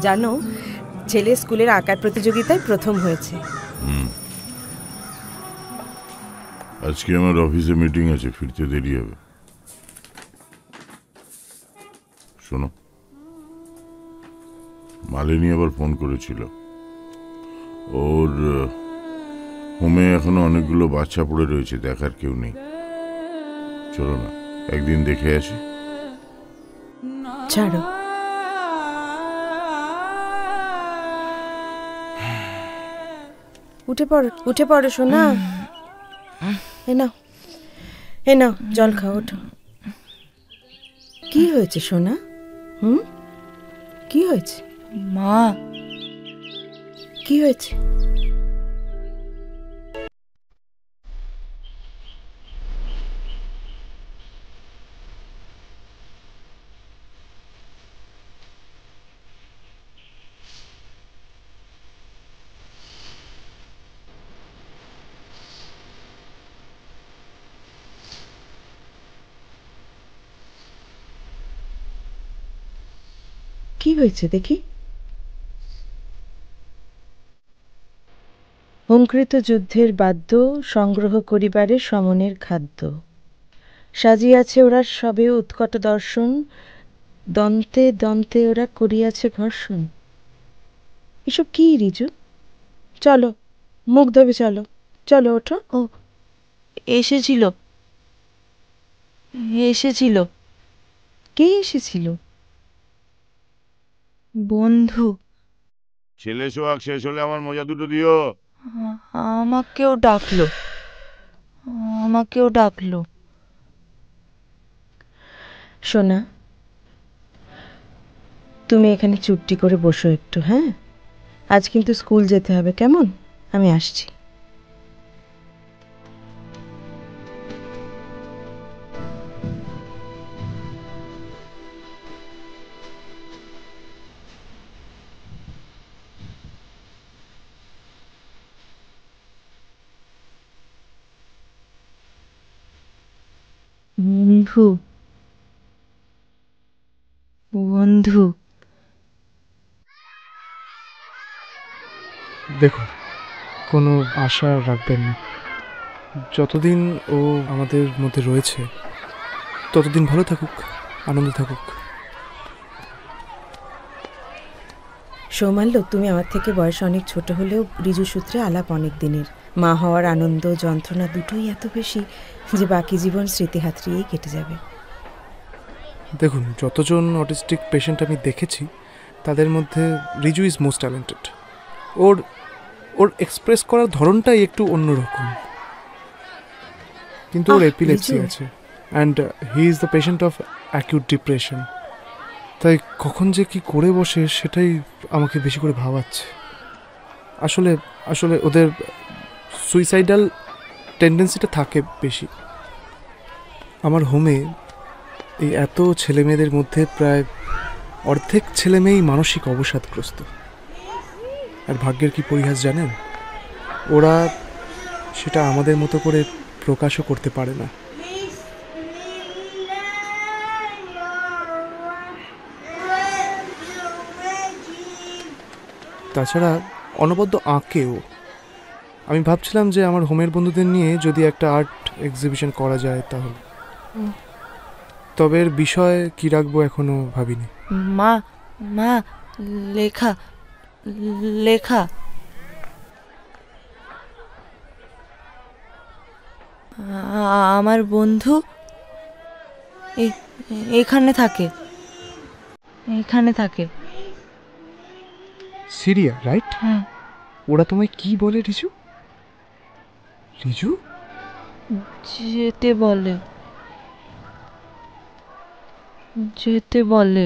জানো, ছেলে স্কুলের আঁকার প্রতিযোগিতায় প্রথম হয়েছে। আজকে আমার অফিসে মিটিং আছে, ফিরতে দেরি হবে। শোনো, মালিনী আবার ফোন করেছিল। ওর হোমে এখনো অনেকগুলো বাচ্চা পড়ে রয়েছে, দেখার কেউ নেই। চলো না, একদিন দেখে আসি। ছাড়ো, উঠে পড়ো সোনা। এ নাও জল খাও, ওঠো। কি হয়েছে সোনা? কি হয়েছে মা? কি হয়েছে? কি হয়েছে দেখি? হোমকৃত যুদ্ধের বাদ্য সংগ্রহ করিবারে সমনের খাদ্য, সাজিয়াছে ওরা সবে উৎকট দর্শন, দন্তে দন্তে ওরা করিয়াছে ঘর্ষণ। এসব কি রিজু? চলো, মুখ ধোবে, চলো চলো, ওঠো। ও এসেছিল। কে এসেছিল? বন্ধু। ছেলে সোহাগ শেষ হলে আমার মজা দুটো দিও। আমাকেও ডাকলো। সোনা, তুমি এখানে চুপটি করে বসো একটু, হ্যাঁ? আজ কিন্তু স্কুল যেতে হবে, কেমন? আমি আসছি। বন্ধু, বন্ধু। দেখুন, কোনো আশা রাখবেন না। যতদিন ও আমাদের মধ্যে রয়েছে ততদিন ভালো থাকুক, আনন্দে থাকুক। সৌমাল্য, তুমি আমার থেকে বয়স অনেক ছোট হলেও রিজু সূত্রে আলাপ অনেক দিনের। মা হওয়ার আনন্দ যন্ত্রণা দুটোই এত বেশি যে বাকি জীবন স্মৃতি হাতড়িয়েই কেটে যাবে। দেখুন, যতজন অটিস্টিক পেশেন্ট আমি দেখেছি তাদের মধ্যে Riju is most talented. Or express করার ধরনটাই একটু অন্যরকম, কিন্তু ওর এপিলেপসি আছে and he is the patient of acute depression. তাই কখন যে কি করে বসে সেটাই আমাকে বেশি করে ভাবাচ্ছে। আসলে ওদের সুইসাইডাল টেন্ডেন্সিটা থাকে বেশি। আমার হোমে এই এত ছেলেমেয়েদের মধ্যে প্রায় অর্ধেক ছেলেমেয়েই মানসিক অবসাদগ্রস্ত। আর ভাগ্যের কি পরিহাস জানেন, ওরা সেটা আমাদের মতো করে প্রকাশও করতে পারে না। তাছাড়া অনবদ্য আঁকেও। আমি ভাবছিলাম যে আমার হোমের বন্ধুদের নিয়ে যদি একটা আর্ট এক্সিবিশন করা যায় তাহলে। তবে এর বিষয় কি রাখবো এখনো ভাবিনি। মা, লেখা লেখা। আমার বন্ধু এখানে থাকে। Syria, right? হ্যাঁ। ওরা তোমায় কি বলে রিজু? যেতে বলে। যেতে বলে।